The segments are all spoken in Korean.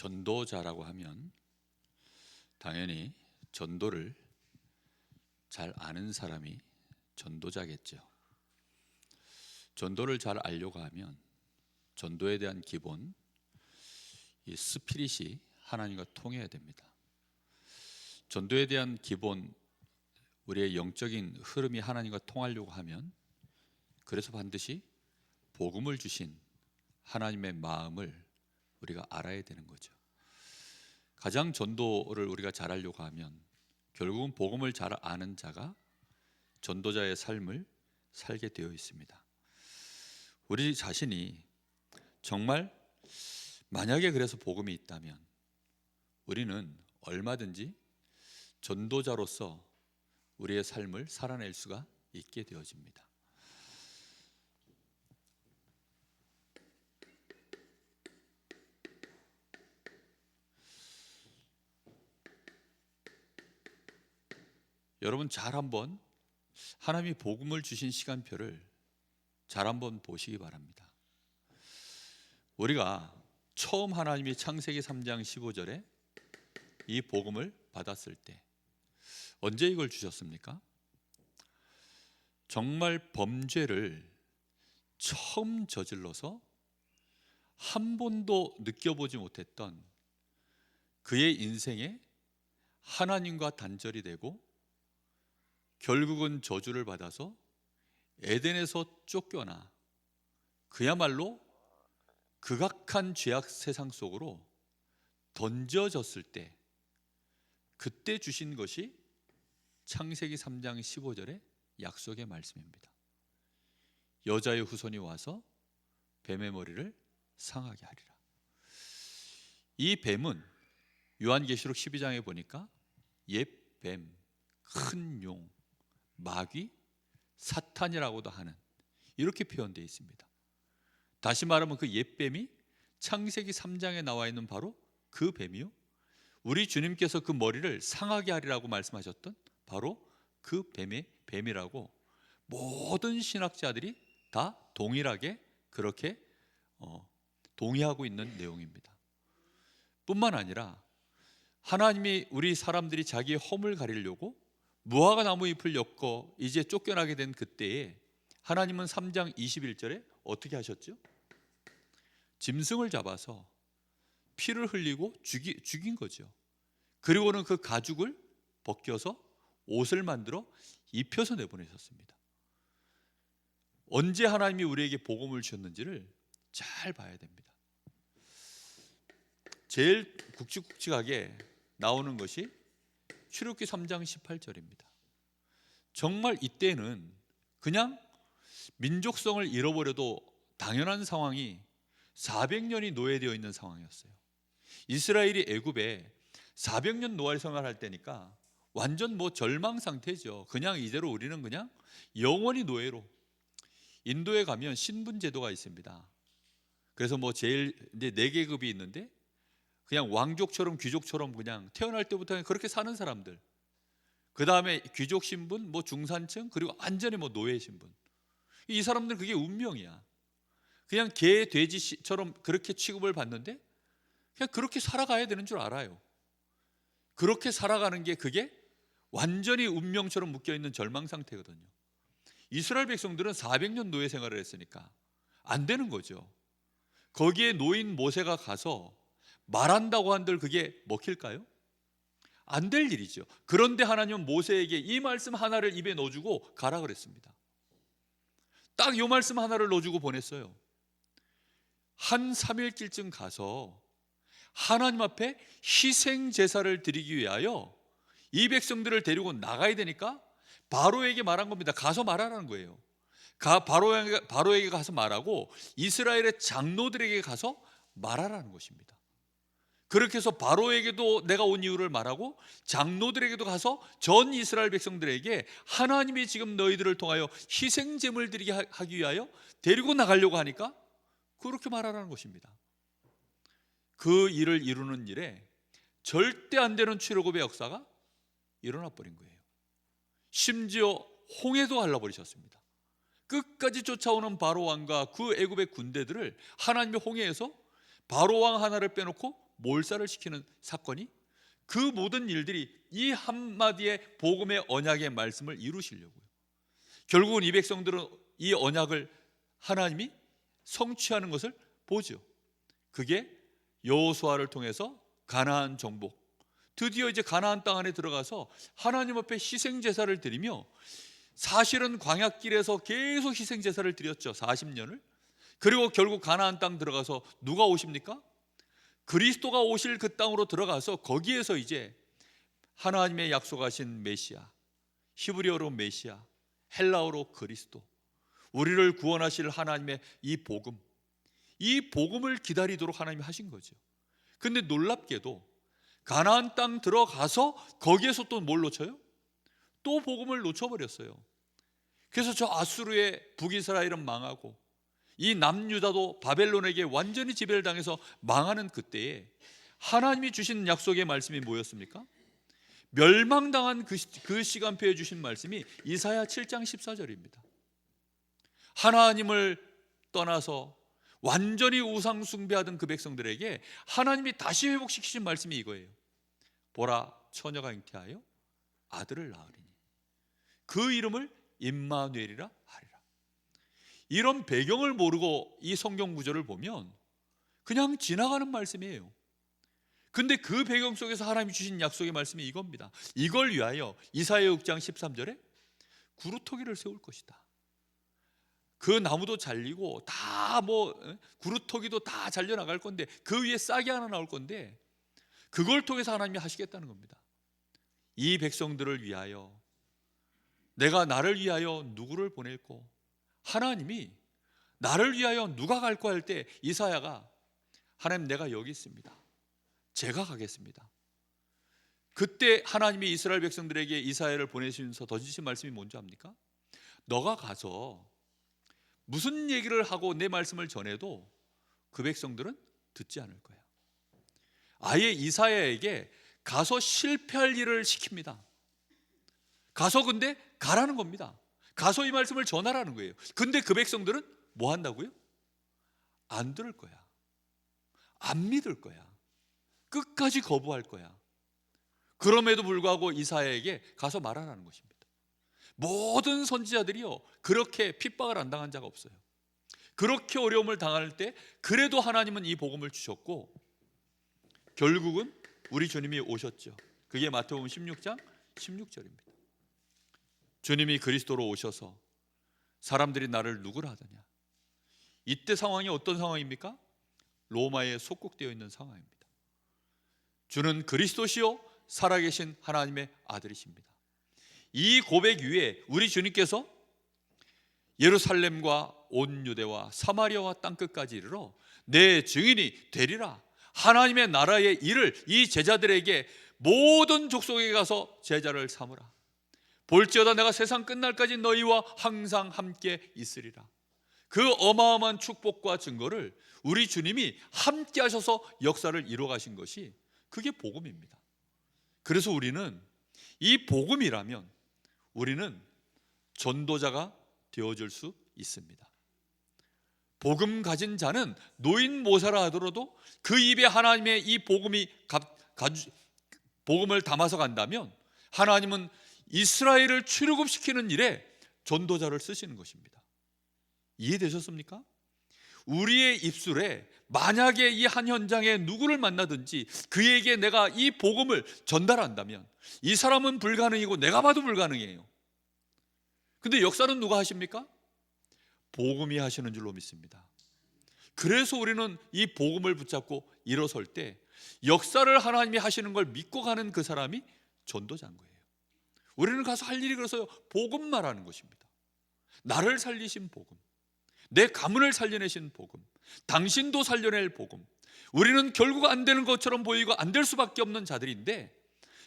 전도자라고 하면 당연히 전도를 잘 아는 사람이 전도자겠죠. 전도를 잘 알려고 하면 전도에 대한 기본, 이 스피릿이 하나님과 통해야 됩니다. 전도에 대한 기본, 우리의 영적인 흐름이 하나님과 통하려고 하면, 그래서 반드시 복음을 주신 하나님의 마음을 우리가 알아야 되는 거죠. 가장 전도를 우리가 잘하려고 하면 결국은 복음을 잘 아는 자가 전도자의 삶을 살게 되어 있습니다. 우리 자신이 정말 만약에 그래서 복음이 있다면 우리는 얼마든지 전도자로서 우리의 삶을 살아낼 수가 있게 되어집니다. 여러분 잘 한번 하나님이 복음을 주신 시간표를 잘 한번 보시기 바랍니다. 우리가 처음 하나님이 창세기 3장 15절에 이 복음을 받았을 때 언제 이걸 주셨습니까? 정말 범죄를 처음 저질러서 한 번도 느껴보지 못했던 그의 인생에 하나님과 단절이 되고 결국은 저주를 받아서 에덴에서 쫓겨나 그야말로 극악한 죄악 세상 속으로 던져졌을 때, 그때 주신 것이 창세기 3장 15절의 약속의 말씀입니다. 여자의 후손이 와서 뱀의 머리를 상하게 하리라. 이 뱀은 요한계시록 12장에 보니까 옛 뱀, 큰 용, 마귀, 사탄이라고도 하는, 이렇게 표현되어 있습니다. 다시 말하면 그 옛뱀이 창세기 3장에 나와 있는 바로 그 뱀이요, 우리 주님께서 그 머리를 상하게 하리라고 말씀하셨던 바로 그 뱀이라고 모든 신학자들이 다 동일하게 그렇게 동의하고 있는 내용입니다. 뿐만 아니라 하나님이 우리 사람들이 자기의 험을 가리려고 무화과 나무 잎을 엮어 이제 쫓겨나게 된 그때에 하나님은 3장 21절에 어떻게 하셨죠? 짐승을 잡아서 피를 흘리고 죽인 거죠. 그리고는 그 가죽을 벗겨서 옷을 만들어 입혀서 내보내셨습니다. 언제 하나님이 우리에게 복음을 주셨는지를 잘 봐야 됩니다. 제일 굵직굵직하게 나오는 것이 출애굽기 3장 18절입니다. 정말 이때는 그냥 민족성을 잃어버려도 당연한 상황이 400년이 노예되어 있는 상황이었어요. 이스라엘이 애굽에 400년 노예 생활할 때니까 완전 절망 상태죠. 그냥 이대로 우리는 그냥 영원히 노예로. 인도에 가면 신분 제도가 있습니다. 그래서 제일 이제 4계급이 있는데 그냥 왕족처럼 귀족처럼 그냥 태어날 때부터 그렇게 사는 사람들, 그 다음에 귀족 신분, 중산층, 그리고 완전히 노예 신분. 이 사람들은 그게 운명이야. 그냥 개, 돼지처럼 그렇게 취급을 받는데 그냥 그렇게 살아가야 되는 줄 알아요. 그렇게 살아가는 게 그게 완전히 운명처럼 묶여있는 절망 상태거든요. 이스라엘 백성들은 400년 노예 생활을 했으니까 안 되는 거죠. 거기에 노인 모세가 가서 말한다고 한들 그게 먹힐까요? 안 될 일이죠. 그런데 하나님은 모세에게 이 말씀 하나를 입에 넣어주고 가라 그랬습니다. 딱 이 말씀 하나를 넣어주고 보냈어요. 한 3일길쯤 가서 하나님 앞에 희생 제사를 드리기 위하여 이 백성들을 데리고 나가야 되니까 바로에게 말한 겁니다. 가서 말하라는 거예요. 바로에게 가서 말하고 이스라엘의 장로들에게 가서 말하라는 것입니다. 그렇게 해서 바로에게도 내가 온 이유를 말하고 장로들에게도 가서 전 이스라엘 백성들에게 하나님이 지금 너희들을 통하여 희생 제물 드리게 하기 위하여 데리고 나가려고 하니까 그렇게 말하라는 것입니다. 그 일을 이루는 일에 절대 안 되는 출애굽의 역사가 일어나 버린 거예요. 심지어 홍해도 갈라버리셨습니다. 끝까지 쫓아오는 바로 왕과 그 애굽의 군대들을 하나님의 홍해에서 바로 왕 하나를 빼놓고 몰살을 시키는 사건이, 그 모든 일들이 이 한마디의 복음의 언약의 말씀을 이루시려고요. 결국은 이 백성들은 이 언약을 하나님이 성취하는 것을 보죠. 그게 여호수아를 통해서 가나안 정복, 드디어 이제 가나안 땅 안에 들어가서 하나님 앞에 희생 제사를 드리며, 사실은 광야길에서 계속 희생 제사를 드렸죠, 40년을. 그리고 결국 가나안 땅 들어가서 누가 오십니까? 그리스도가 오실 그 땅으로 들어가서 거기에서 이제 하나님의 약속하신 메시아, 히브리어로 메시아, 헬라어로 그리스도, 우리를 구원하실 하나님의 이 복음, 이 복음을 기다리도록 하나님이 하신 거죠. 근데 놀랍게도 가나안 땅 들어가서 거기에서 또 뭘 놓쳐요? 또 복음을 놓쳐버렸어요. 그래서 저 아수르의 북이스라엘은 망하고 이 남유다도 바벨론에게 완전히 지배를 당해서 망하는 그때에 하나님이 주신 약속의 말씀이 뭐였습니까? 멸망당한 그 시간표에 주신 말씀이 이사야 7장 14절입니다. 하나님을 떠나서 완전히 우상 숭배하던 그 백성들에게 하나님이 다시 회복시키신 말씀이 이거예요. 보라, 처녀가 잉태하여 아들을 낳으리니 그 이름을 임마누엘이라 하리라. 이런 배경을 모르고 이 성경 구절을 보면 그냥 지나가는 말씀이에요. 근데 그 배경 속에서 하나님이 주신 약속의 말씀이 이겁니다. 이걸 위하여 이사야 6장 13절에 구루터기를 세울 것이다. 그 나무도 잘리고 다 구루터기도 다 잘려 나갈 건데, 그 위에 싹이 하나 나올 건데, 그걸 통해서 하나님이 하시겠다는 겁니다. 이 백성들을 위하여 내가 나를 위하여 누구를 보낼고, 하나님이 나를 위하여 누가 갈까 할 때 이사야가 하나님 내가 여기 있습니다, 제가 가겠습니다. 그때 하나님이 이스라엘 백성들에게 이사야를 보내시면서 던지신 말씀이 뭔지 압니까? 너가 가서 무슨 얘기를 하고 내 말씀을 전해도 그 백성들은 듣지 않을 거야. 아예 이사야에게 가서 실패할 일을 시킵니다. 가서 근데 가라는 겁니다. 가서 이 말씀을 전하라는 거예요. 근데 그 백성들은 뭐 한다고요? 안 들을 거야. 안 믿을 거야. 끝까지 거부할 거야. 그럼에도 불구하고 이사야에게 가서 말하라는 것입니다. 모든 선지자들이요 그렇게 핍박을 안 당한 자가 없어요. 그렇게 어려움을 당할 때 그래도 하나님은 이 복음을 주셨고, 결국은 우리 주님이 오셨죠. 그게 마태복음 16장 16절입니다. 주님이 그리스도로 오셔서 사람들이 나를 누구라 하더냐. 이때 상황이 어떤 상황입니까? 로마에 속국되어 있는 상황입니다. 주는 그리스도시요 살아계신 하나님의 아들이십니다. 이 고백 위에 우리 주님께서 예루살렘과 온 유대와 사마리아와 땅끝까지 이르러 내 증인이 되리라. 하나님의 나라의 일을 이 제자들에게 모든 족속에 가서 제자를 삼으라. 볼지어다 내가 세상 끝날까지 너희와 항상 함께 있으리라. 그 어마어마한 축복과 증거를 우리 주님이 함께 하셔서 역사를 이루어 가신 것이, 그게 복음입니다. 그래서 우리는 이 복음이라면 우리는 전도자가 되어줄 수 있습니다. 복음 가진 자는 노인 모사라 하더라도 그 입에 하나님의 이 복음을 담아서 간다면 하나님은 이스라엘을 출애굽시키는 일에 전도자를 쓰시는 것입니다. 이해되셨습니까? 우리의 입술에 만약에 이 한 현장에 누구를 만나든지 그에게 내가 이 복음을 전달한다면 이 사람은 불가능이고 내가 봐도 불가능해요. 근데 역사는 누가 하십니까? 복음이 하시는 줄로 믿습니다. 그래서 우리는 이 복음을 붙잡고 일어설 때 역사를 하나님이 하시는 걸 믿고 가는 그 사람이 전도자인 거예요. 우리는 가서 할 일이 그래서 복음 말하는 것입니다. 나를 살리신 복음, 내 가문을 살려내신 복음, 당신도 살려낼 복음. 우리는 결국 안 되는 것처럼 보이고 안 될 수밖에 없는 자들인데,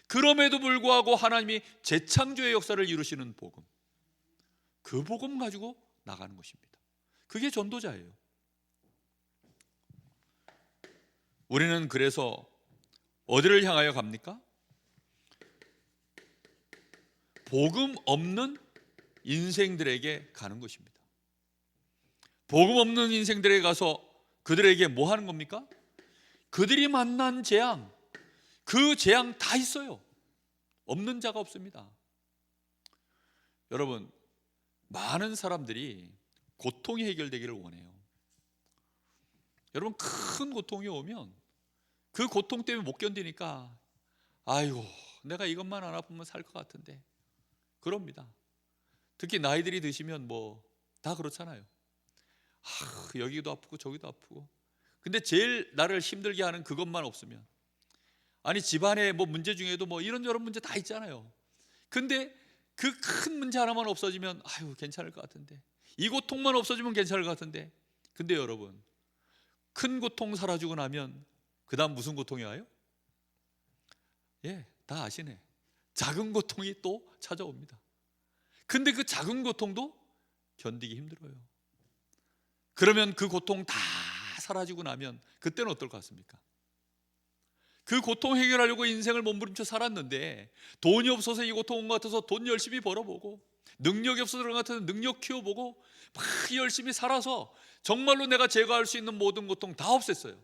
그럼에도 불구하고 하나님이 재창조의 역사를 이루시는 복음, 그 복음 가지고 나가는 것입니다. 그게 전도자예요. 우리는 그래서 어디를 향하여 갑니까? 복음 없는 인생들에게 가는 것입니다. 복음 없는 인생들에게 가서 그들에게 뭐 하는 겁니까? 그들이 만난 재앙, 그 재앙 다 있어요. 없는 자가 없습니다. 여러분, 많은 사람들이 고통이 해결되기를 원해요. 여러분, 큰 고통이 오면 그 고통 때문에 못 견디니까 아이고, 내가 이것만 안 아프면 살 것 같은데, 그럽니다. 특히 나이들이 드시면 뭐 다 그렇잖아요. 여기도 아프고 저기도 아프고. 근데 제일 나를 힘들게 하는 그것만 없으면, 아니 집안에 뭐 문제 중에도 뭐 이런저런 문제 다 있잖아요. 근데 그 큰 문제 하나만 없어지면 아유, 괜찮을 것 같은데, 이 고통만 없어지면 괜찮을 것 같은데. 근데 여러분, 큰 고통 사라지고 나면 그 다음 무슨 고통이 와요? 예, 다 아시네. 작은 고통이 또 찾아옵니다. 근데 그 작은 고통도 견디기 힘들어요. 그러면 그 고통 다 사라지고 나면 그때는 어떨 것 같습니까? 그 고통 해결하려고 인생을 몸부림쳐 살았는데, 돈이 없어서 이 고통 온 것 같아서 돈 열심히 벌어보고, 능력이 없어서 그런 것 같아서 능력 키워보고, 막 열심히 살아서 정말로 내가 제거할 수 있는 모든 고통 다 없앴어요.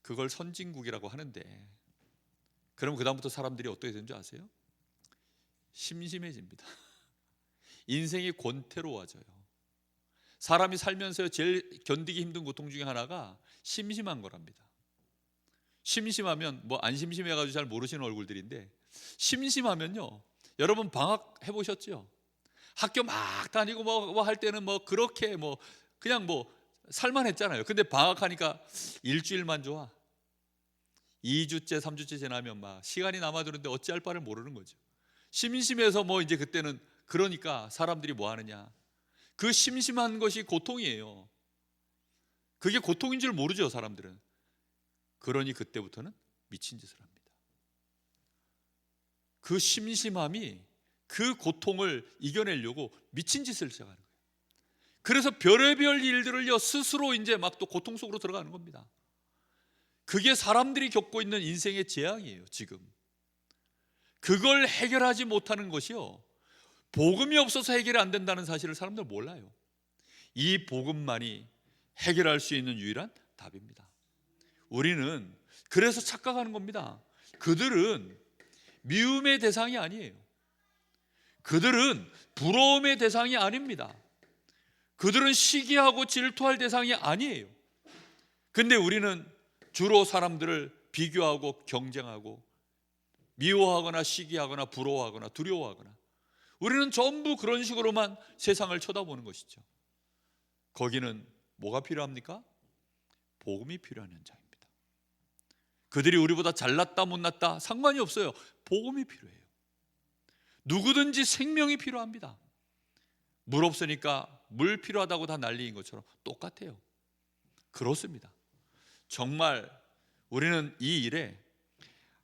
그걸 선진국이라고 하는데, 그럼 그 다음부터 사람들이 어떻게 되는 줄 아세요? 심심해집니다. 인생이 권태로워져요. 사람이 살면서 제일 견디기 힘든 고통 중에 하나가 심심한 거랍니다. 심심하면, 뭐 안 심심해가지고 잘 모르시는 얼굴들인데, 심심하면요, 여러분 방학 해보셨죠? 학교 막 다니고 뭐 할 때는 뭐 그렇게 뭐 그냥 뭐 살만했잖아요. 근데 방학하니까 일주일만 좋아. 2주째 3주째 지나면 막 시간이 남아드는데 어찌할 바를 모르는 거죠. 심심해서 뭐 이제 그때는, 그러니까 사람들이 뭐 하느냐, 그 심심한 것이 고통이에요. 그게 고통인 줄 모르죠, 사람들은. 그러니 그때부터는 미친 짓을 합니다. 그 심심함이 그 고통을 이겨내려고 미친 짓을 시작하는 거예요. 그래서 별의별 일들을요, 스스로 이제 막 또 고통 속으로 들어가는 겁니다. 그게 사람들이 겪고 있는 인생의 재앙이에요, 지금. 그걸 해결하지 못하는 것이요, 복음이 없어서 해결이 안 된다는 사실을 사람들 몰라요. 이 복음만이 해결할 수 있는 유일한 답입니다. 우리는 그래서 착각하는 겁니다. 그들은 미움의 대상이 아니에요. 그들은 부러움의 대상이 아닙니다. 그들은 시기하고 질투할 대상이 아니에요. 근데 우리는 주로 사람들을 비교하고 경쟁하고 미워하거나 시기하거나 부러워하거나 두려워하거나, 우리는 전부 그런 식으로만 세상을 쳐다보는 것이죠. 거기는 뭐가 필요합니까? 복음이 필요한 현장입니다. 그들이 우리보다 잘났다 못났다 상관이 없어요. 복음이 필요해요. 누구든지 생명이 필요합니다. 물 없으니까 물 필요하다고 다 난리인 것처럼 똑같아요. 그렇습니다. 정말 우리는 이 일에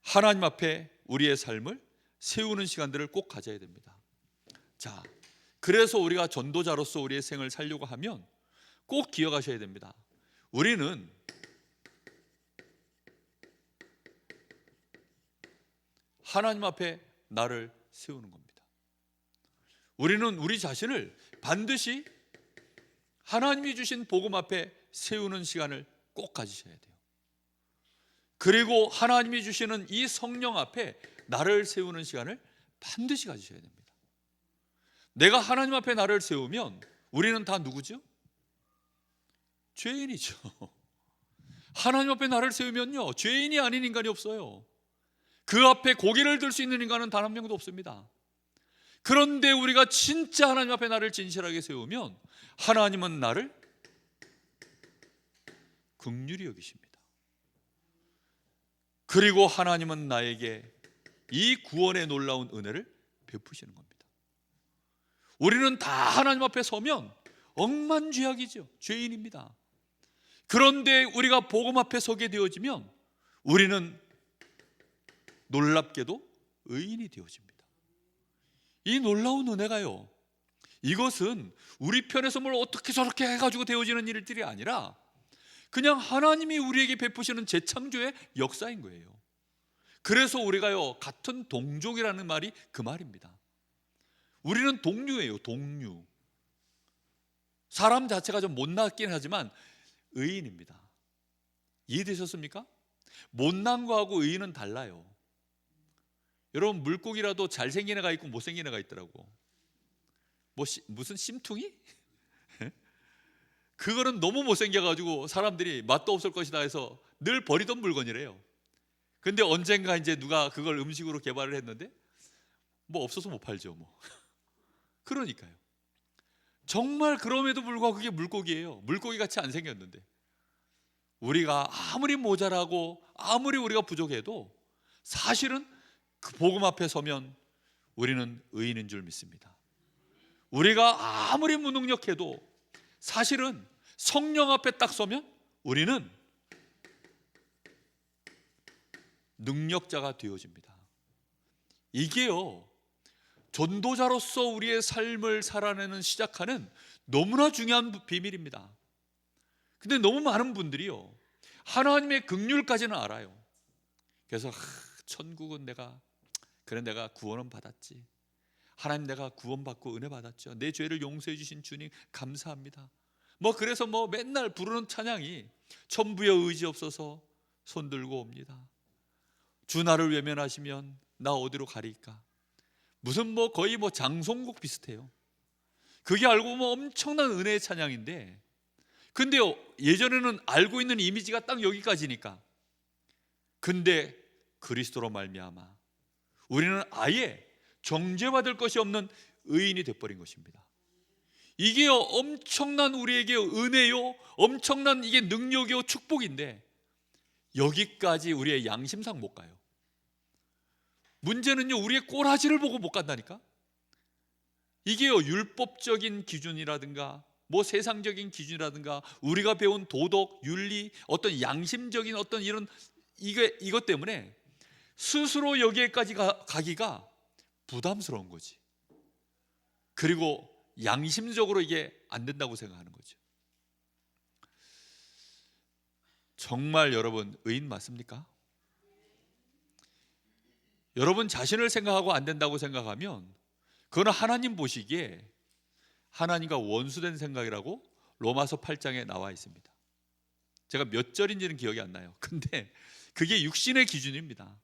하나님 앞에 우리의 삶을 세우는 시간들을 꼭 가져야 됩니다. 자, 그래서 우리가 전도자로서 우리의 생을 살려고 하면 꼭 기억하셔야 됩니다. 우리는 하나님 앞에 나를 세우는 겁니다. 우리는 우리 자신을 반드시 하나님이 주신 복음 앞에 세우는 시간을 꼭 가지셔야 돼요. 그리고 하나님이 주시는 이 성령 앞에 나를 세우는 시간을 반드시 가지셔야 됩니다. 내가 하나님 앞에 나를 세우면 우리는 다 누구죠? 죄인이죠. 하나님 앞에 나를 세우면요, 죄인이 아닌 인간이 없어요. 그 앞에 고개를 들 수 있는 인간은 단 한 명도 없습니다. 그런데 우리가 진짜 하나님 앞에 나를 진실하게 세우면 하나님은 나를 긍휼히 여기십니다. 그리고 하나님은 나에게 이 구원의 놀라운 은혜를 베푸시는 겁니다. 우리는 다 하나님 앞에 서면 억만죄악이죠. 죄인입니다. 그런데 우리가 복음 앞에 서게 되어지면 우리는 놀랍게도 의인이 되어집니다. 이 놀라운 은혜가요, 이것은 우리 편에서 뭘 어떻게 저렇게 해가지고 되어지는 일들이 아니라 그냥 하나님이 우리에게 베푸시는 재창조의 역사인 거예요. 그래서 우리가요, 같은 동족이라는 말이 그 말입니다. 우리는 동류예요, 동류. 사람 자체가 좀 못났긴 하지만 의인입니다. 이해되셨습니까? 못난 거하고 의인은 달라요. 여러분, 물고기라도 잘생긴 애가 있고 못생긴 애가 있더라고. 무슨 심퉁이? 그거는 너무 못생겨가지고 사람들이 맛도 없을 것이다 해서 늘 버리던 물건이래요. 근데 언젠가 이제 누가 그걸 음식으로 개발을 했는데 뭐 없어서 못 팔죠 뭐. 그러니까요. 정말 그럼에도 불구하고 그게 물고기예요. 물고기 같이 안 생겼는데, 우리가 아무리 모자라고 아무리 우리가 부족해도 사실은 그 복음 앞에 서면 우리는 의인인 줄 믿습니다. 우리가 아무리 무능력해도 사실은 성령 앞에 딱 서면 우리는 능력자가 되어집니다. 이게요, 전도자로서 우리의 삶을 살아내는 시작하는 너무나 중요한 비밀입니다. 근데 너무 많은 분들이요, 하나님의 긍휼까지는 알아요. 그래서 천국은 내가 구원은 받았지, 하나님 내가 구원받고 은혜 받았죠, 내 죄를 용서해 주신 주님 감사합니다, 그래서 맨날 부르는 찬양이 천부여 의지 없어서 손들고 옵니다. 주 나를 외면하시면 나 어디로 가리까. 무슨 거의 장송곡 비슷해요. 그게 알고 보면 엄청난 은혜의 찬양인데, 근데요, 예전에는 알고 있는 이미지가 딱 여기까지니까. 근데 그리스도로 말미암아 우리는 아예 정죄받을 것이 없는 의인이 되어버린 것입니다. 이게요, 엄청난 우리에게 은혜요, 엄청난 이게 능력이요, 축복인데 여기까지 우리의 양심상 못 가요. 문제는요, 우리의 꼬라지를 보고 못 간다니까. 이게요, 율법적인 기준이라든가 세상적인 기준이라든가 우리가 배운 도덕, 윤리, 어떤 양심적인 어떤 이런 이것 때문에 스스로 여기에까지 가기가 부담스러운 거지. 그리고 양심적으로 이게 안 된다고 생각하는 거죠. 정말 여러분, 의인 맞습니까? 여러분 자신을 생각하고 안 된다고 생각하면 그거는 하나님 보시기에 하나님과 원수된 생각이라고 로마서 8장에 나와 있습니다. 제가 몇 절인지는 기억이 안 나요. 근데 그게 육신의 기준입니다.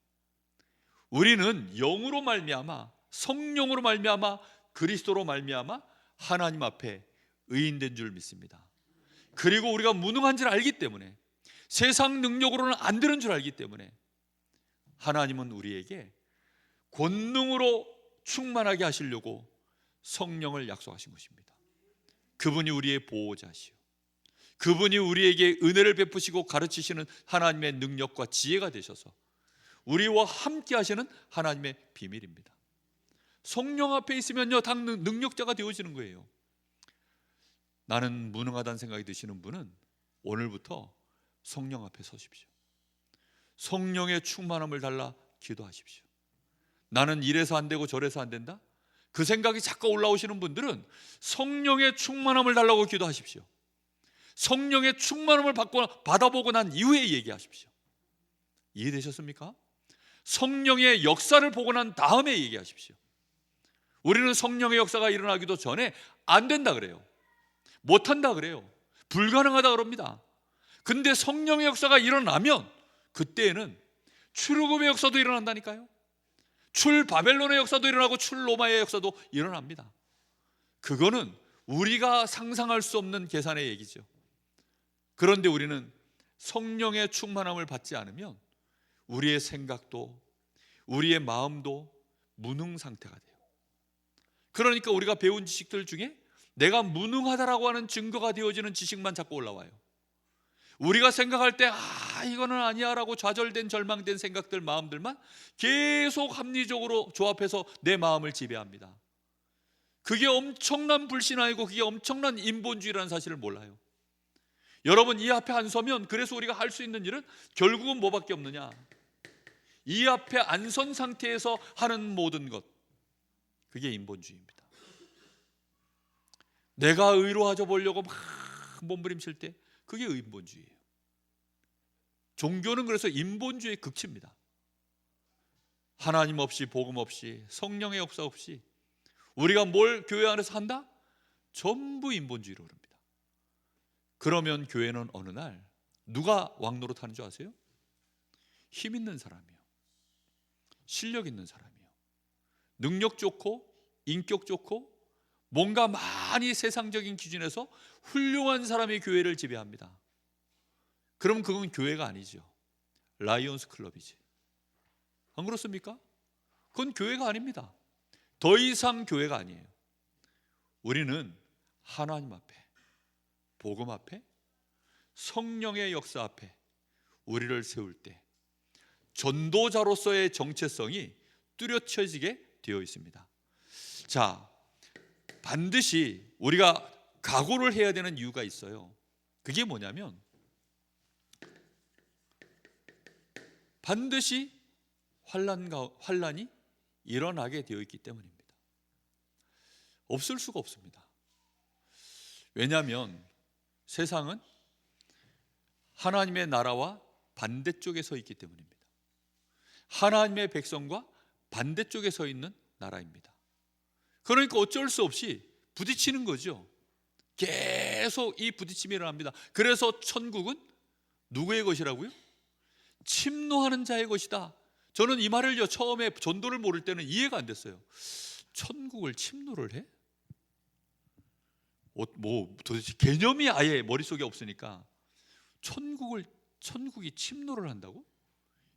우리는 영으로 말미암아, 성령으로 말미암아, 그리스도로 말미암아 하나님 앞에 의인된 줄 믿습니다. 그리고 우리가 무능한 줄 알기 때문에, 세상 능력으로는 안 되는 줄 알기 때문에 하나님은 우리에게 권능으로 충만하게 하시려고 성령을 약속하신 것입니다. 그분이 우리의 보호자시오, 그분이 우리에게 은혜를 베푸시고 가르치시는 하나님의 능력과 지혜가 되셔서 우리와 함께 하시는 하나님의 비밀입니다. 성령 앞에 있으면요, 다 능력자가 되어지는 거예요. 나는 무능하다는 생각이 드시는 분은 오늘부터 성령 앞에 서십시오. 성령의 충만함을 달라 기도하십시오. 나는 이래서 안 되고 저래서 안 된다, 그 생각이 자꾸 올라오시는 분들은 성령의 충만함을 달라고 기도하십시오. 성령의 충만함을 받아보고 난 이후에 얘기하십시오. 이해되셨습니까? 성령의 역사를 보고 난 다음에 얘기하십시오. 우리는 성령의 역사가 일어나기도 전에 안 된다 그래요. 못한다 그래요. 불가능하다 그럽니다. 근데 성령의 역사가 일어나면 그때에는 출애굽의 역사도 일어난다니까요. 출 바벨론의 역사도 일어나고 출 로마의 역사도 일어납니다. 그거는 우리가 상상할 수 없는 계산의 얘기죠. 그런데 우리는 성령의 충만함을 받지 않으면 우리의 생각도 우리의 마음도 무능 상태가 돼요. 그러니까 우리가 배운 지식들 중에 내가 무능하다라고 하는 증거가 되어지는 지식만 자꾸 올라와요. 우리가 생각할 때 이거는 아니야 라고 좌절된 절망된 생각들, 마음들만 계속 합리적으로 조합해서 내 마음을 지배합니다. 그게 엄청난 불신앙이고 그게 엄청난 인본주의라는 사실을 몰라요. 여러분, 이 앞에 안 서면 그래서 우리가 할 수 있는 일은 결국은 뭐밖에 없느냐, 이 앞에 안 선 상태에서 하는 모든 것, 그게 인본주의입니다. 내가 의로워져 보려고 막 몸부림칠 때 그게 인본주의예요. 종교는 그래서 인본주의의 극치입니다. 하나님 없이, 복음 없이, 성령의 역사 없이 우리가 뭘 교회 안에서 한다? 전부 인본주의로 그럽니다. 그러면 교회는 어느 날 누가 왕 노릇하는 줄 아세요? 힘 있는 사람이요, 실력 있는 사람이요, 능력 좋고 인격 좋고 뭔가 많이 세상적인 기준에서 훌륭한 사람이 교회를 지배합니다. 그럼 그건 교회가 아니죠. 라이온스 클럽이지. 안 그렇습니까? 그건 교회가 아닙니다. 더 이상 교회가 아니에요. 우리는 하나님 앞에, 복음 앞에, 성령의 역사 앞에 우리를 세울 때 전도자로서의 정체성이 뚜렷해지게 되어 있습니다. 자, 반드시 우리가 각오를 해야 되는 이유가 있어요. 그게 뭐냐면 반드시 환난이 일어나게 되어 있기 때문입니다. 없을 수가 없습니다. 왜냐하면 세상은 하나님의 나라와 반대쪽에 서 있기 때문입니다. 하나님의 백성과 반대쪽에 서 있는 나라입니다. 그러니까 어쩔 수 없이 부딪히는 거죠. 계속 이 부딪힘이 일어납니다. 그래서 천국은 누구의 것이라고요? 침노하는 자의 것이다. 저는 이 말을요, 처음에 전도를 모를 때는 이해가 안 됐어요. 천국을 침노를 해? 뭐 도대체 개념이 아예 머릿속에 없으니까 천국이 침노를 한다고?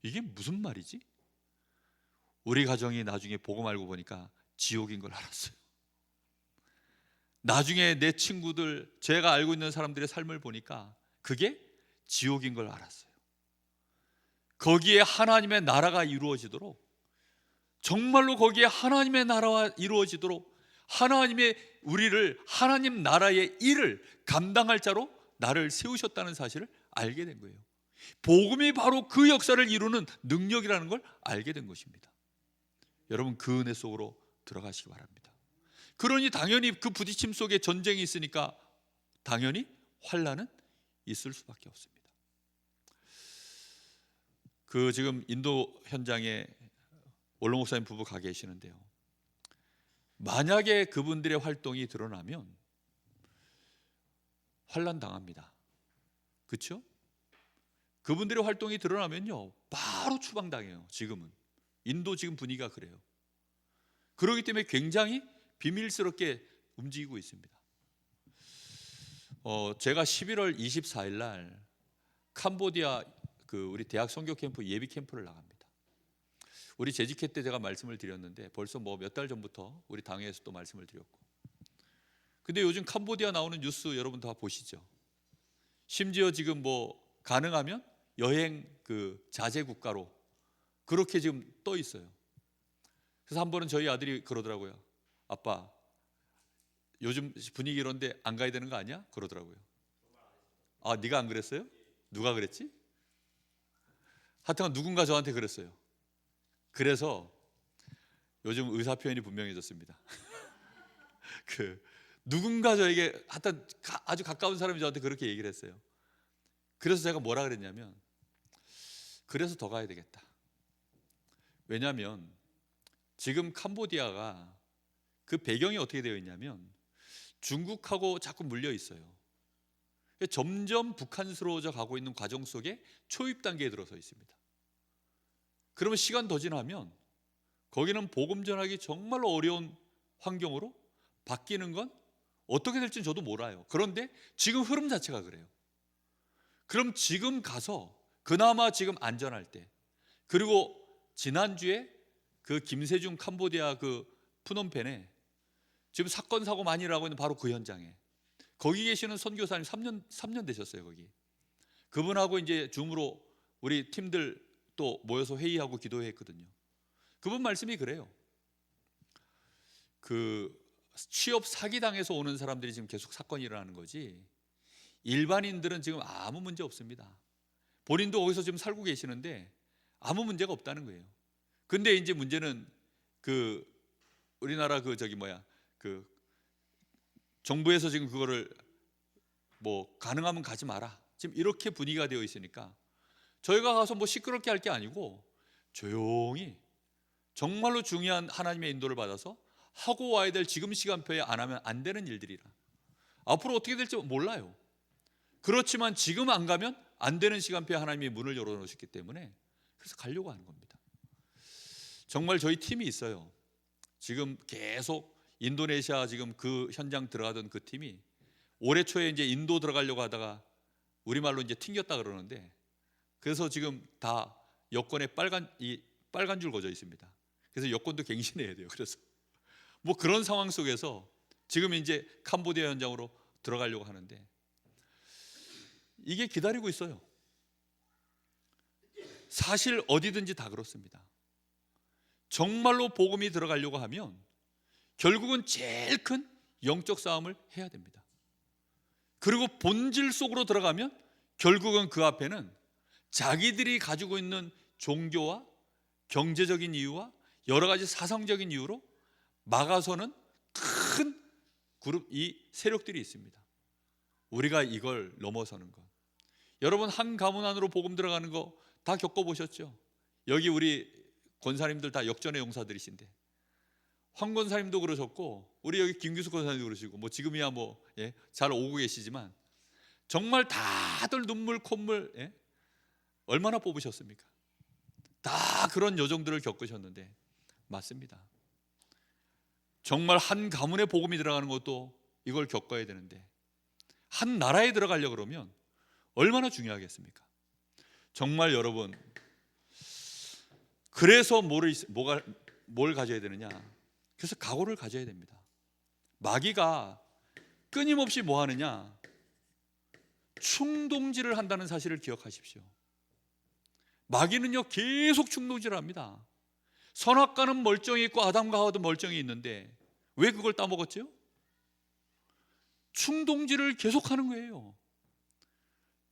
이게 무슨 말이지? 우리 가정이 나중에 보고 알고 보니까 지옥인 걸 알았어요. 나중에 내 친구들, 제가 알고 있는 사람들의 삶을 보니까 그게 지옥인 걸 알았어요. 거기에 하나님의 나라가 이루어지도록, 정말로 거기에 하나님의 나라가 이루어지도록 우리를 하나님 나라의 일을 감당할 자로 나를 세우셨다는 사실을 알게 된 거예요. 복음이 바로 그 역사를 이루는 능력이라는 걸 알게 된 것입니다. 여러분, 그 은혜 속으로 들어가시기 바랍니다. 그러니 당연히 그 부딪힘 속에 전쟁이 있으니까 당연히 환난은 있을 수밖에 없습니다. 지금 인도 현장에 원로 목사님 부부 가 계시는데요, 만약에 그분들의 활동이 드러나면 환난 당합니다. 그렇죠? 그분들의 활동이 드러나면요, 바로 추방당해요. 지금은 인도 지금 분위기가 그래요. 그렇기 때문에 굉장히 비밀스럽게 움직이고 있습니다. 제가 11월 24일 날 캄보디아 우리 대학 선교 캠프 예비 캠프를 나갑니다. 우리 재직회 때 제가 말씀을 드렸는데 벌써 몇 달 전부터 우리 당회에서 또 말씀을 드렸고, 근데 요즘 캄보디아 나오는 뉴스 여러분 다 보시죠. 심지어 지금 가능하면 여행 자제 국가로 그렇게 지금 떠 있어요. 그래서 한 번은 저희 아들이 그러더라고요. 아빠, 요즘 분위기 이런데 안 가야 되는 거 아니야? 그러더라고요. 아, 네가 안 그랬어요? 누가 그랬지? 하여튼 누군가 저한테 그랬어요. 그래서 요즘 의사 표현이 분명해졌습니다. 누군가 저에게 하여튼 아주 가까운 사람이 저한테 그렇게 얘기를 했어요. 그래서 제가 뭐라 그랬냐면, 그래서 더 가야 되겠다. 왜냐하면 지금 캄보디아가 그 배경이 어떻게 되어 있냐면 중국하고 자꾸 물려 있어요. 점점 북한스러워져 가고 있는 과정 속에 초입 단계에 들어서 있습니다. 그러면 시간 더 지나면 거기는 복음 전하기 정말로 어려운 환경으로 바뀌는 건 어떻게 될지는 저도 몰라요. 그런데 지금 흐름 자체가 그래요. 그럼 지금 가서 그나마 지금 안전할 때, 그리고 지난주에 김세중 캄보디아 푸놈펜에 지금 사건 사고 많이 일어나고 있는 바로 그 현장에 거기 계시는 선교사님 3년 되셨어요. 거기 그분하고 이제 줌으로 우리 팀들 또 모여서 회의하고 기도했거든요. 그분 말씀이 그래요. 취업 사기당해서 오는 사람들이 지금 계속 사건이 일어나는 거지, 일반인들은 지금 아무 문제 없습니다. 본인도 거기서 지금 살고 계시는데 아무 문제가 없다는 거예요. 근데 이제 문제는 우리나라 정부에서 지금 그거를 가능하면 가지 마라, 지금 이렇게 분위기가 되어 있으니까 저희가 가서 시끄럽게 할 게 아니고 조용히 정말로 중요한 하나님의 인도를 받아서 하고 와야 될 지금 시간표에 안 하면 안 되는 일들이라. 앞으로 어떻게 될지 몰라요. 그렇지만 지금 안 가면 안 되는 시간표에 하나님이 문을 열어놓으셨기 때문에 그래서 가려고 하는 겁니다. 정말 저희 팀이 있어요. 지금 계속 인도네시아 지금 그 현장 들어가던 그 팀이 올해 초에 이제 인도 들어가려고 하다가 우리말로 이제 튕겼다 그러는데, 그래서 지금 다 여권에 빨간 줄 거져 있습니다. 그래서 여권도 갱신해야 돼요. 그래서 뭐 그런 상황 속에서 지금 이제 캄보디아 현장으로 들어가려고 하는데 이게 기다리고 있어요. 사실 어디든지 다 그렇습니다. 정말로 복음이 들어가려고 하면 결국은 제일 큰 영적 싸움을 해야 됩니다. 그리고 본질 속으로 들어가면 결국은 그 앞에는 자기들이 가지고 있는 종교와 경제적인 이유와 여러 가지 사상적인 이유로 막아서는 큰 그룹, 이 세력들이 있습니다. 우리가 이걸 넘어서는 것. 여러분, 한 가문 안으로 복음 들어가는 거 다 겪어보셨죠? 여기 우리 권사님들 다 역전의 용사들이신데, 황 권사님도 그러셨고 우리 여기 김규숙 권사님도 그러시고 뭐 지금이야 뭐 잘 오고 계시지만 정말 다들 눈물 콧물 얼마나 뽑으셨습니까? 다 그런 여정들을 겪으셨는데 맞습니다. 정말 한 가문에 복음이 들어가는 것도 이걸 겪어야 되는데 한 나라에 들어가려고 그러면 얼마나 중요하겠습니까? 정말 여러분, 그래서 뭘 가져야 되느냐? 그래서 각오를 가져야 됩니다. 마귀가 끊임없이 뭐 하느냐? 충동질을 한다는 사실을 기억하십시오. 마귀는요 계속 충동질을 합니다. 선악과는 멀쩡히 있고 아담과 하와도 멀쩡히 있는데 왜 그걸 따먹었죠? 충동질을 계속하는 거예요.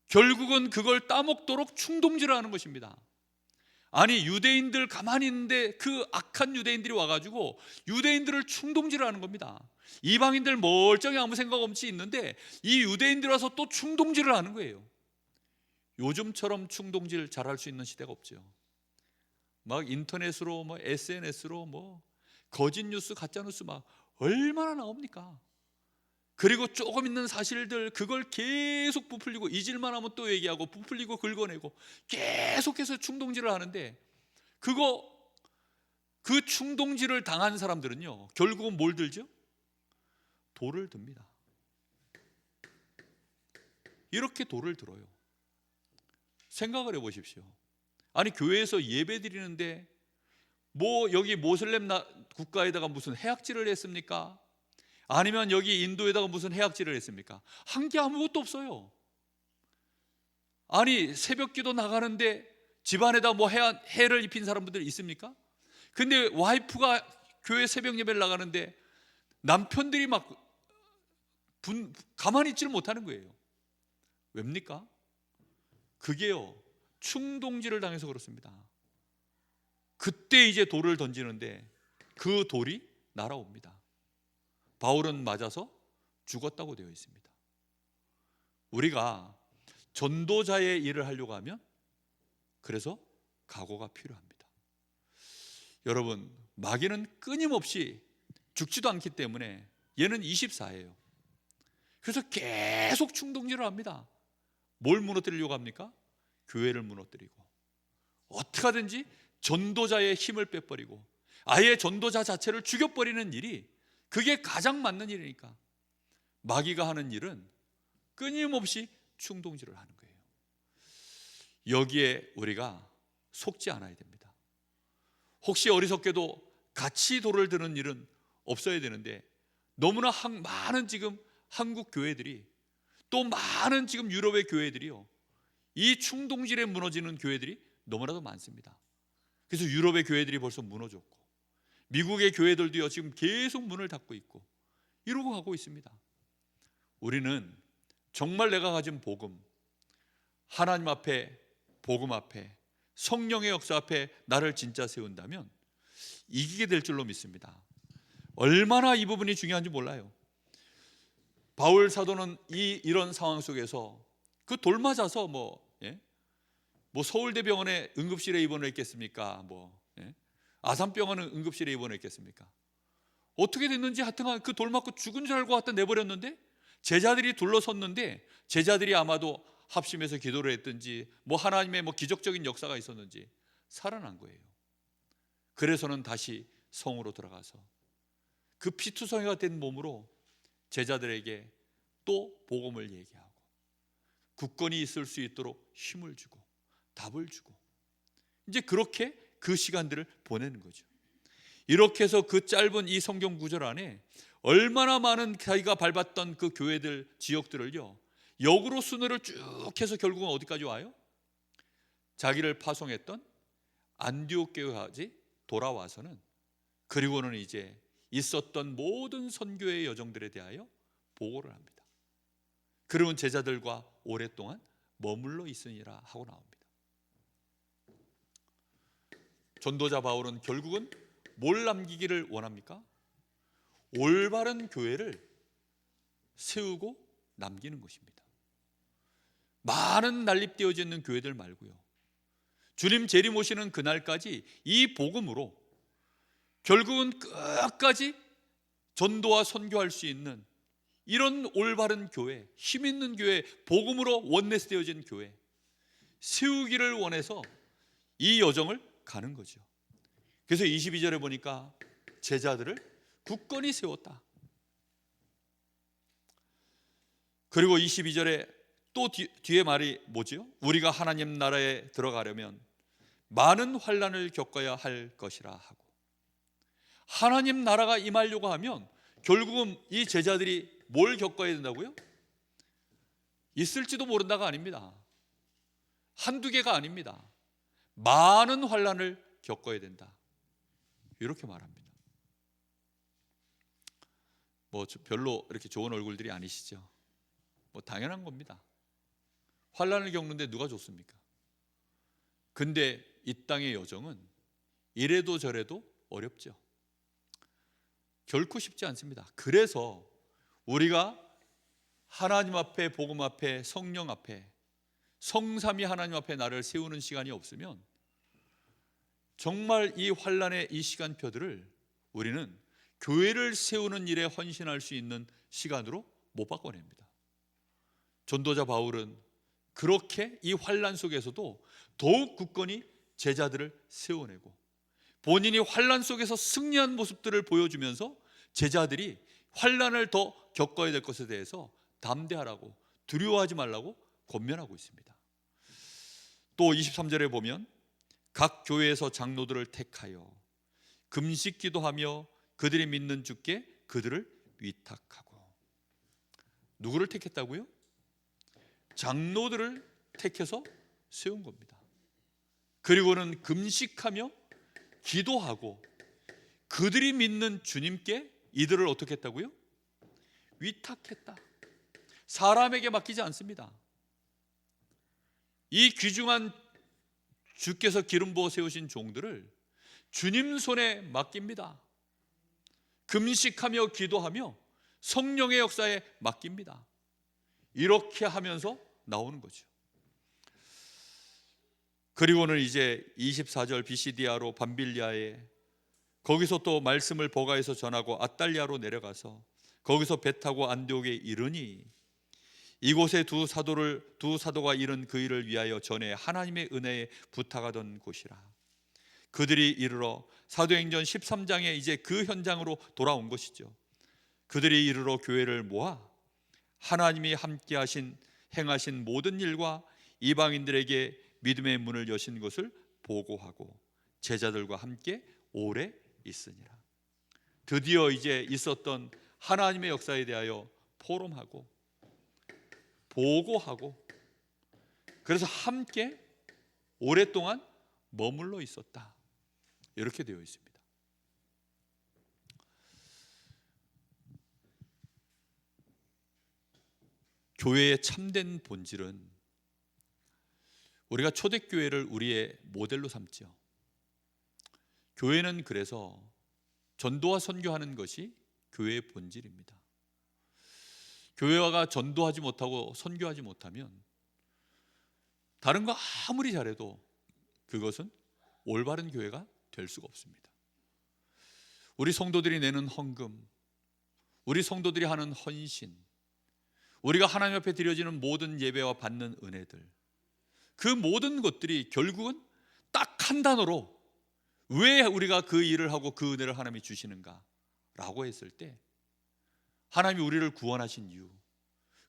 결국은 그걸 따먹도록 충동질을 하는 것입니다. 아니, 유대인들 가만히 있는데 그 악한 유대인들이 와가지고 유대인들을 충동질을 하는 겁니다. 이방인들 멀쩡히 아무 생각 없이 있는데 이 유대인들 와서 또 충동질을 하는 거예요. 요즘처럼 충동질 잘할 수 있는 시대가 없죠. 막 인터넷으로 뭐 SNS로 뭐 거짓 뉴스 가짜 뉴스 막 얼마나 나옵니까? 그리고 조금 있는 사실들 그걸 계속 부풀리고 잊을만 하면 또 얘기하고 부풀리고 긁어내고 계속해서 충동질을 하는데 그 충동질을 당한 사람들은요 결국은 뭘 들죠? 돌을 듭니다. 이렇게 돌을 들어요. 생각을 해보십시오. 아니, 교회에서 예배 드리는데 뭐 여기 모슬렘 국가에다가 무슨 해악질을 했습니까? 아니면 여기 인도에다가 무슨 해악질을 했습니까? 한 게 아무것도 없어요. 아니, 새벽기도 나가는데 집안에다 뭐 해를 입힌 사람들 있습니까? 근데 와이프가 교회 새벽 예배를 나가는데 남편들이 막 가만히 있지를 못하는 거예요. 왜입니까? 그게요 충동질을 당해서 그렇습니다. 그때 이제 돌을 던지는데 그 돌이 날아옵니다. 바울은 맞아서 죽었다고 되어 있습니다. 우리가 전도자의 일을 하려고 하면 그래서 각오가 필요합니다. 여러분, 마귀는 끊임없이 죽지도 않기 때문에 얘는 24예요. 그래서 계속 충동질을 합니다. 뭘 무너뜨리려고 합니까? 교회를 무너뜨리고 어떻게 하든지 전도자의 힘을 빼버리고 아예 전도자 자체를 죽여버리는 일이 그게 가장 맞는 일이니까 마귀가 하는 일은 끊임없이 충동질을 하는 거예요. 여기에 우리가 속지 않아야 됩니다. 혹시 어리석게도 같이 돌을 드는 일은 없어야 되는데 너무나 많은 지금 한국 교회들이 또 많은 지금 유럽의 교회들이요 이 충동질에 무너지는 교회들이 너무나도 많습니다. 그래서 유럽의 교회들이 벌써 무너졌고 미국의 교회들도요 지금 계속 문을 닫고 있고 이러고 가고 있습니다. 우리는 정말 내가 가진 복음, 하나님 앞에, 복음 앞에, 성령의 역사 앞에 나를 진짜 세운다면 이기게 될 줄로 믿습니다. 얼마나 이 부분이 중요한지 몰라요. 바울 사도는 이런 상황 속에서 그 돌 맞아서 뭐 서울대병원에 응급실에 입원을 했겠습니까? 아산병원은 응급실에 입원을 했겠습니까? 어떻게 됐는지 하여튼 그 돌 맞고 죽은 줄 알고 갖다 내버렸는데 제자들이 둘러섰는데 제자들이 아마도 합심해서 기도를 했든지 뭐 하나님의 뭐 기적적인 역사가 있었는지 살아난 거예요. 그래서는 다시 성으로 들어가서 그 피투성이가 된 몸으로 제자들에게 또 복음을 얘기하고 굳건히 있을 수 있도록 힘을 주고 답을 주고 이제 그렇게 그 시간들을 보내는 거죠. 이렇게 해서 그 짧은 이 성경 구절 안에 얼마나 많은 자기가 밟았던 그 교회들 지역들을요 역으로 순회를 쭉 해서 결국은 어디까지 와요? 자기를 파송했던 안디옥 교회까지 돌아와서는 그리고는 이제 있었던 모든 선교의 여정들에 대하여 보고를 합니다. 그리고 제자들과 오랫동안 머물러 있으니라 하고 나옵니다. 전도자 바울은 결국은 뭘 남기기를 원합니까? 올바른 교회를 세우고 남기는 것입니다. 많은 난립되어져 있는 교회들 말고요, 주님 재림 오시는 그날까지 이 복음으로 결국은 끝까지 전도와 선교할 수 있는 이런 올바른 교회, 힘 있는 교회, 복음으로 원내스되어진 교회 세우기를 원해서 이 여정을 가는 거죠. 그래서 22절에 보니까 제자들을 굳건히 세웠다. 그리고 22절에 또 뒤에 말이 뭐지요? 우리가 하나님 나라에 들어가려면 많은 환난을 겪어야 할 것이라 하고, 하나님 나라가 임하려고 하면 결국은 이 제자들이 뭘 겪어야 된다고요? 있을지도 모른다가 아닙니다. 한두 개가 아닙니다. 많은 환난을 겪어야 된다, 이렇게 말합니다. 뭐 별로 이렇게 좋은 얼굴들이 아니시죠? 뭐 당연한 겁니다. 환난을 겪는데 누가 좋습니까? 근데 이 땅의 여정은 이래도 저래도 어렵죠. 결코 쉽지 않습니다. 그래서 우리가 하나님 앞에, 복음 앞에, 성령 앞에, 성삼위 하나님 앞에 나를 세우는 시간이 없으면 정말 이 환난의 이 시간표들을 우리는 교회를 세우는 일에 헌신할 수 있는 시간으로 못 바꿔냅니다. 전도자 바울은 그렇게 이 환난 속에서도 더욱 굳건히 제자들을 세워내고 본인이 환난 속에서 승리한 모습들을 보여주면서 제자들이 환난을 더 겪어야 될 것에 대해서 담대하라고, 두려워하지 말라고 권면하고 있습니다. 또 23절에 보면 각 교회에서 장로들을 택하여 금식 기도하며 그들이 믿는 주께 그들을 위탁하고. 누구를 택했다고요? 장로들을 택해서 세운 겁니다. 그리고는 금식하며 기도하고 그들이 믿는 주님께 이들을 어떻게 했다고요? 위탁했다. 사람에게 맡기지 않습니다. 이 귀중한 주께서 기름 부어 세우신 종들을 주님 손에 맡깁니다. 금식하며 기도하며 성령의 역사에 맡깁니다. 이렇게 하면서 나오는 거죠. 그리고는 이제 24절 비시디아로 밤빌리아에, 거기서 또 말씀을 버가에서 전하고 아달리아로 내려가서 거기서 배 타고 안디옥에 이르니 이곳에 두 사도가 이른 그 일을 위하여 전에 하나님의 은혜에 부탁하던 곳이라. 그들이 이르러 사도행전 13장에 이제 그 현장으로 돌아온 것이죠. 그들이 이르러 교회를 모아 하나님이 함께 행하신 모든 일과 이방인들에게 믿음의 문을 여신 것을 보고하고 제자들과 함께 오래 있으니라. 드디어 이제 있었던 하나님의 역사에 대하여 포럼하고 보고하고, 그래서 함께 오랫동안 머물러 있었다, 이렇게 되어 있습니다. 교회의 참된 본질은 우리가 초대교회를 우리의 모델로 삼죠. 교회는 그래서 전도와 선교하는 것이 교회의 본질입니다. 교회가 전도하지 못하고 선교하지 못하면 다른 거 아무리 잘해도 그것은 올바른 교회가 될 수가 없습니다. 우리 성도들이 내는 헌금, 우리 성도들이 하는 헌신, 우리가 하나님 앞에 드려지는 모든 예배와 받는 은혜들, 그 모든 것들이 결국은 딱 한 단어로 왜 우리가 그 일을 하고 그 은혜를 하나님이 주시는가 라고 했을 때, 하나님이 우리를 구원하신 이유,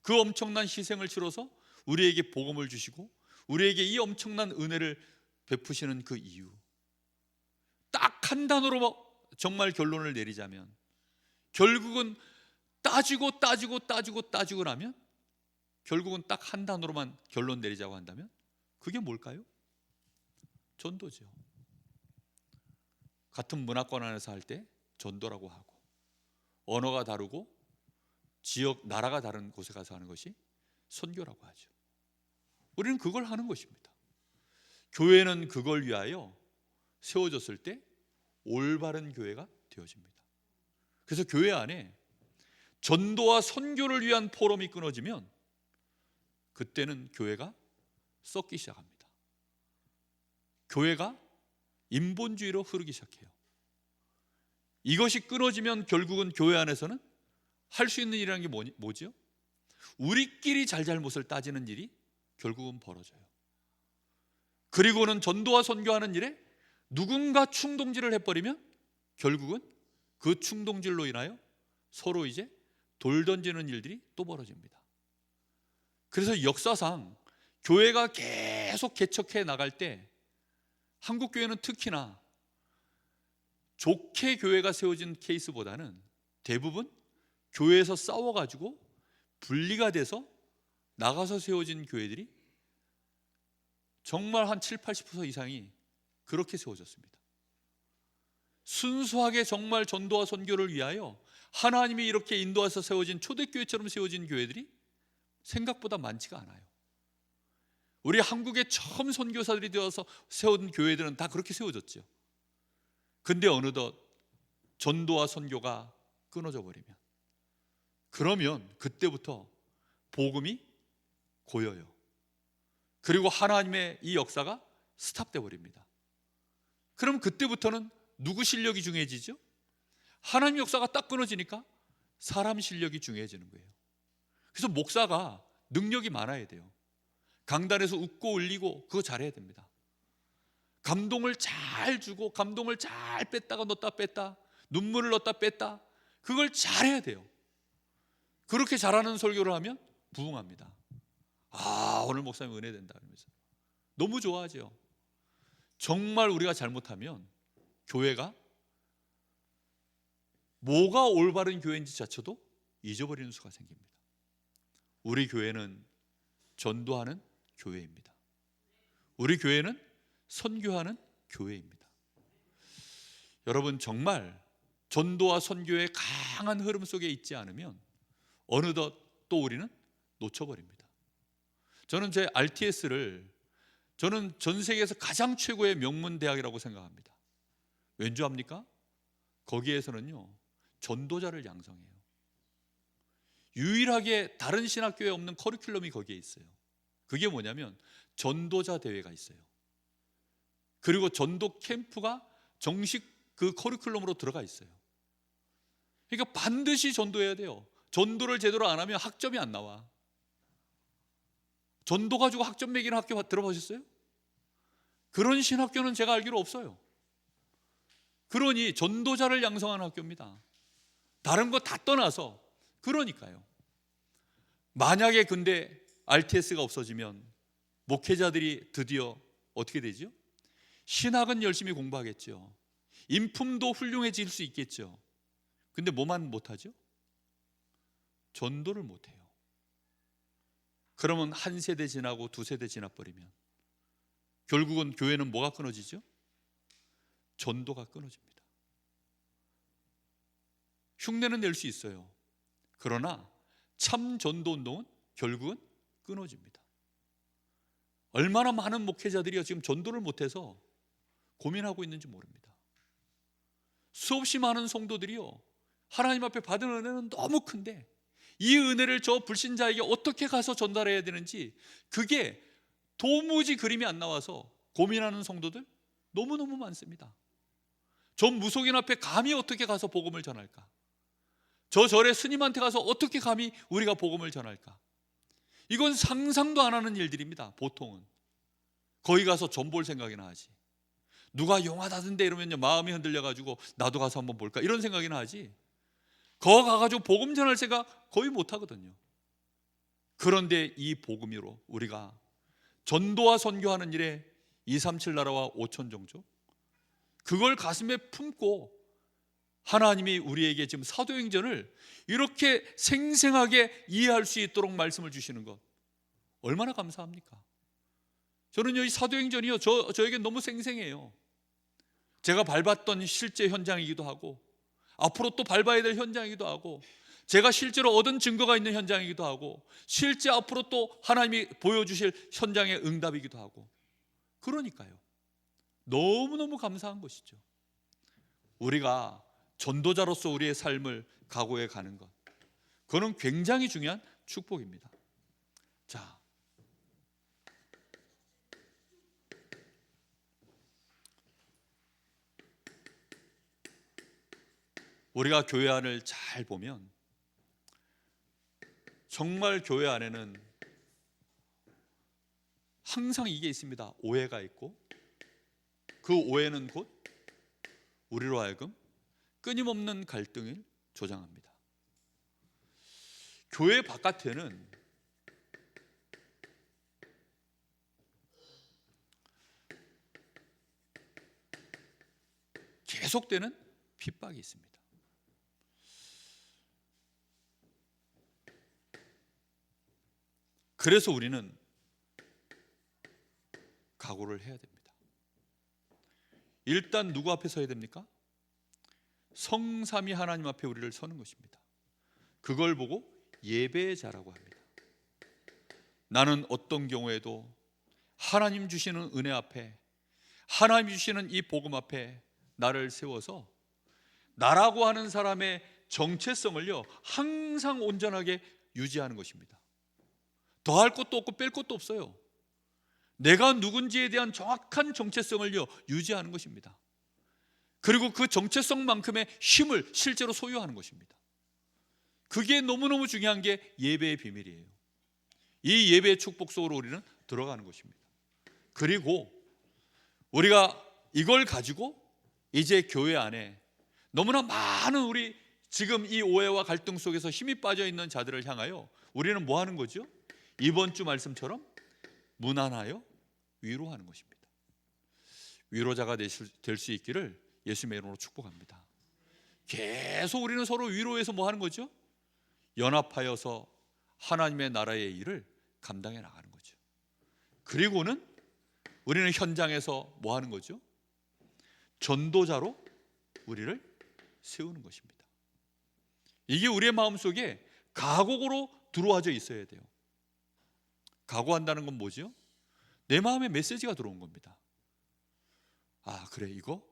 그 엄청난 희생을 치러서 우리에게 복음을 주시고 우리에게 이 엄청난 은혜를 베푸시는 그 이유, 딱 한 단어로 정말 결론을 내리자면, 결국은 따지고 나면 결국은 딱 한 단어로만 결론 내리자고 한다면 그게 뭘까요? 전도죠. 같은 문화권 안에서 할 때 전도라고 하고, 언어가 다르고 지역, 나라가 다른 곳에 가서 하는 것이 선교라고 하죠. 우리는 그걸 하는 것입니다. 교회는 그걸 위하여 세워졌을 때 올바른 교회가 되어집니다. 그래서 교회 안에 전도와 선교를 위한 포럼이 끊어지면 그때는 교회가 썩기 시작합니다. 교회가 인본주의로 흐르기 시작해요. 이것이 끊어지면 결국은 교회 안에서는 할 수 있는 일이라는 게 뭐죠? 우리끼리 잘잘못을 따지는 일이 결국은 벌어져요. 그리고는 전도와 선교하는 일에 누군가 충동질을 해버리면 결국은 그 충동질로 인하여 서로 이제 돌 던지는 일들이 또 벌어집니다. 그래서 역사상 교회가 계속 개척해 나갈 때, 한국 교회는 특히나 좋게 교회가 세워진 케이스보다는 대부분 교회에서 싸워가지고 분리가 돼서 나가서 세워진 교회들이 정말 한 70-80% 이상이 그렇게 세워졌습니다. 순수하게 정말 전도와 선교를 위하여 하나님이 이렇게 인도해서 세워진 초대교회처럼 세워진 교회들이 생각보다 많지가 않아요. 우리 한국에 처음 선교사들이 되어서 세운 교회들은 다 그렇게 세워졌죠. 근데 어느덧 전도와 선교가 끊어져 버리면, 그러면 그때부터 복음이 고여요. 그리고 하나님의 이 역사가 스탑돼 버립니다. 그럼 그때부터는 누구 실력이 중요해지죠? 하나님 역사가 딱 끊어지니까 사람 실력이 중요해지는 거예요. 그래서 목사가 능력이 많아야 돼요. 강단에서 웃고 울리고 그거 잘해야 됩니다. 감동을 잘 주고 감동을 잘 뺐다가 넣었다 뺐다, 눈물을 넣었다 뺐다, 그걸 잘해야 돼요. 그렇게 잘하는 설교를 하면 부흥합니다. 아, 오늘 목사님 은혜 된다 그러면서 너무 좋아하죠. 정말 우리가 잘못하면 교회가 뭐가 올바른 교회인지 자체도 잊어버리는 수가 생깁니다. 우리 교회는 전도하는 교회입니다. 우리 교회는 선교하는 교회입니다. 여러분, 정말 전도와 선교의 강한 흐름 속에 있지 않으면 어느덧 또 우리는 놓쳐버립니다. 저는 제 RTS를 저는 전 세계에서 가장 최고의 명문 대학이라고 생각합니다. 왠지 압니까? 거기에서는요, 전도자를 양성해요. 유일하게 다른 신학교에 없는 커리큘럼이 거기에 있어요. 그게 뭐냐면 전도자 대회가 있어요. 그리고 전도 캠프가 정식 그 커리큘럼으로 들어가 있어요. 그러니까 반드시 전도해야 돼요. 전도를 제대로 안 하면 학점이 안 나와. 전도 가지고 학점 매기는 학교 들어보셨어요? 그런 신학교는 제가 알기로 없어요. 그러니 전도자를 양성하는 학교입니다. 다른 거 다 떠나서. 그러니까요, 만약에 근데 RTS가 없어지면 목회자들이 드디어 어떻게 되죠? 신학은 열심히 공부하겠죠. 인품도 훌륭해질 수 있겠죠. 근데 뭐만 못하죠? 전도를 못해요. 그러면 한 세대 지나고 두 세대 지나버리면 결국은 교회는 뭐가 끊어지죠? 전도가 끊어집니다. 흉내는 낼 수 있어요. 그러나 참 전도 운동은 결국은 끊어집니다. 얼마나 많은 목회자들이 지금 전도를 못해서 고민하고 있는지 모릅니다. 수없이 많은 성도들이요, 하나님 앞에 받은 은혜는 너무 큰데 이 은혜를 저 불신자에게 어떻게 가서 전달해야 되는지 그게 도무지 그림이 안 나와서 고민하는 성도들 너무너무 많습니다. 저 무속인 앞에 감히 어떻게 가서 복음을 전할까? 저 절에 스님한테 가서 어떻게 감히 우리가 복음을 전할까? 이건 상상도 안 하는 일들입니다. 보통은 거기 가서 전 볼 생각이나 하지. 누가 용하다던데 이러면요 마음이 흔들려가지고 나도 가서 한번 볼까 이런 생각이나 하지. 거 가가지고 복음 전할 생각 거의 못 하거든요. 그런데 이 복음으로 우리가 전도와 선교하는 일에 237 나라와 5천 종족, 그걸 가슴에 품고 하나님이 우리에게 지금 사도행전을 이렇게 생생하게 이해할 수 있도록 말씀을 주시는 것 얼마나 감사합니까? 저는요 이 사도행전이요 저에게 너무 생생해요. 제가 밟았던 실제 현장이기도 하고 앞으로 또 밟아야 될 현장이기도 하고 제가 실제로 얻은 증거가 있는 현장이기도 하고 실제 앞으로 또 하나님이 보여주실 현장의 응답이기도 하고, 그러니까요 너무너무 감사한 것이죠. 우리가 전도자로서 우리의 삶을 각오해 가는 것, 그거는 굉장히 중요한 축복입니다. 자, 우리가 교회 안을 잘 보면 정말 교회 안에는 항상 이게 있습니다. 오해가 있고 그 오해는 곧 우리로 하여금 끊임없는 갈등을 조장합니다. 교회 바깥에는 계속되는 핍박이 있습니다. 그래서 우리는 각오를 해야 됩니다. 일단 누구 앞에 서야 됩니까? 성삼위 하나님 앞에 우리를 서는 것입니다. 그걸 보고 예배의 자라고 합니다. 나는 어떤 경우에도 하나님 주시는 은혜 앞에, 하나님 주시는 이 복음 앞에 나를 세워서 나라고 하는 사람의 정체성을요 항상 온전하게 유지하는 것입니다. 더할 것도 없고 뺄 것도 없어요. 내가 누군지에 대한 정확한 정체성을요 유지하는 것입니다. 그리고 그 정체성만큼의 힘을 실제로 소유하는 것입니다. 그게 너무너무 중요한 게 예배의 비밀이에요. 이 예배의 축복 속으로 우리는 들어가는 것입니다. 그리고 우리가 이걸 가지고 이제 교회 안에 너무나 많은 우리 지금 이 오해와 갈등 속에서 힘이 빠져 있는 자들을 향하여 우리는 뭐 하는 거죠? 이번 주 말씀처럼 무난하여 위로하는 것입니다. 위로자가 될 수 있기를 예수님의 이름으로 축복합니다. 계속 우리는 서로 위로해서 뭐 하는 거죠? 연합하여서 하나님의 나라의 일을 감당해 나가는 거죠. 그리고는 우리는 현장에서 뭐 하는 거죠? 전도자로 우리를 세우는 것입니다. 이게 우리의 마음속에 각오로 들어와져 있어야 돼요. 각오한다는 건 뭐죠? 내 마음에 메시지가 들어온 겁니다. 아, 그래, 이거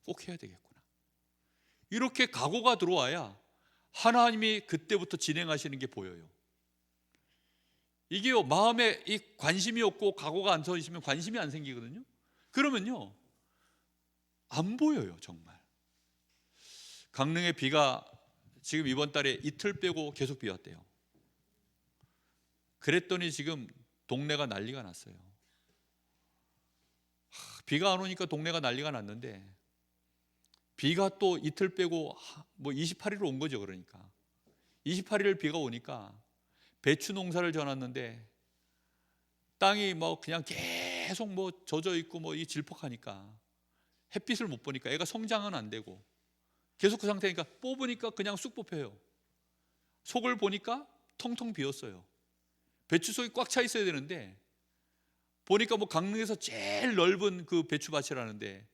꼭 해야 되겠구나. 이렇게 각오가 들어와야 하나님이 그때부터 진행하시는 게 보여요. 이게요, 마음에 이 관심이 없고 각오가 안 서 있으면 관심이 안 생기거든요. 그러면요 안 보여요. 정말 강릉에 비가 지금 이번 달에 이틀 빼고 계속 비 왔대요. 그랬더니 지금 동네가 난리가 났어요. 비가 안 오니까 동네가 난리가 났는데 비가 또 이틀 빼고 뭐 28일 온 거죠. 그러니까 28일 비가 오니까 배추 농사를 져놨는데 땅이 뭐 그냥 계속 뭐 젖어 있고 뭐 이 질퍽하니까 햇빛을 못 보니까 애가 성장은 안 되고 계속 그 상태니까 뽑으니까 그냥 쑥 뽑혀요. 속을 보니까 텅텅 비었어요. 배추 속이 꽉 차 있어야 되는데 보니까 뭐 강릉에서 제일 넓은 그 배추밭이라는데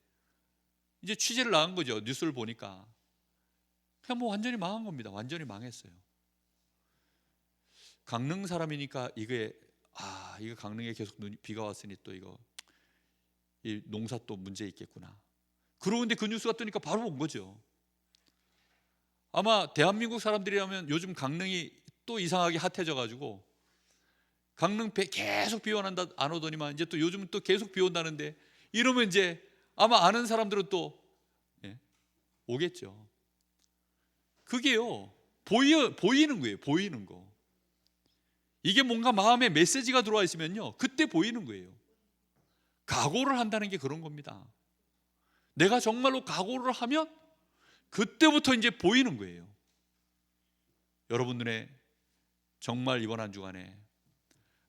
이제 취재를 나간 거죠. 뉴스를 보니까 그냥 뭐 완전히 망한 겁니다. 완전히 망했어요. 강릉 사람이니까 이거 강릉에 계속 비가 왔으니 또 이거 이 농사 또 문제 있겠구나. 그러는데 그 뉴스가 뜨니까 바로 온 거죠. 아마 대한민국 사람들이라면 요즘 강릉이 또 이상하게 핫해져 가지고 강릉 계속 비 안 오더니만 이제 또 요즘은 또 계속 비 온다는데 이러면 이제 아마 아는 사람들은 또 오겠죠. 그게요 보이는 거예요. 보이는 거. 이게 뭔가 마음에 메시지가 들어와 있으면요, 그때 보이는 거예요. 각오를 한다는 게 그런 겁니다. 내가 정말로 각오를 하면 그때부터 이제 보이는 거예요. 여러분 눈에 정말 이번 한 주간에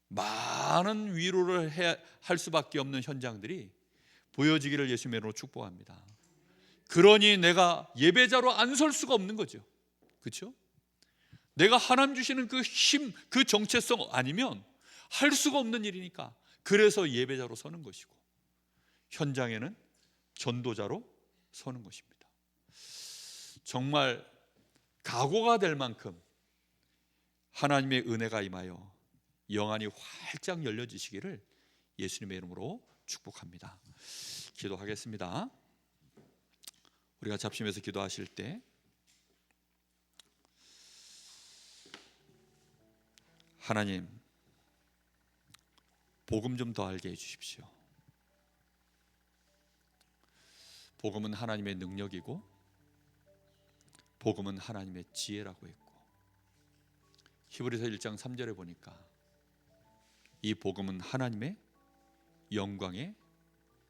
많은 위로를 할 수밖에 없는 현장들이 보여지기를 예수님의 이름으로 축복합니다. 그러니 내가 예배자로 안 설 수가 없는 거죠. 그렇죠? 내가 하나님 주시는 그 힘, 그 정체성 아니면 할 수가 없는 일이니까, 그래서 예배자로 서는 것이고, 현장에는 전도자로 서는 것입니다. 정말 각오가 될 만큼 하나님의 은혜가 임하여 영안이 활짝 열려지시기를 예수님의 이름으로 축복합니다. 기도하겠습니다. 우리가 잡심에서 기도하실 때 하나님, 복음 좀 더 알게 해주십시오. 복음은 하나님의 능력이고 복음은 하나님의 지혜라고 했고, 히브리서 1장 3절에 보니까 이 복음은 하나님의 영광의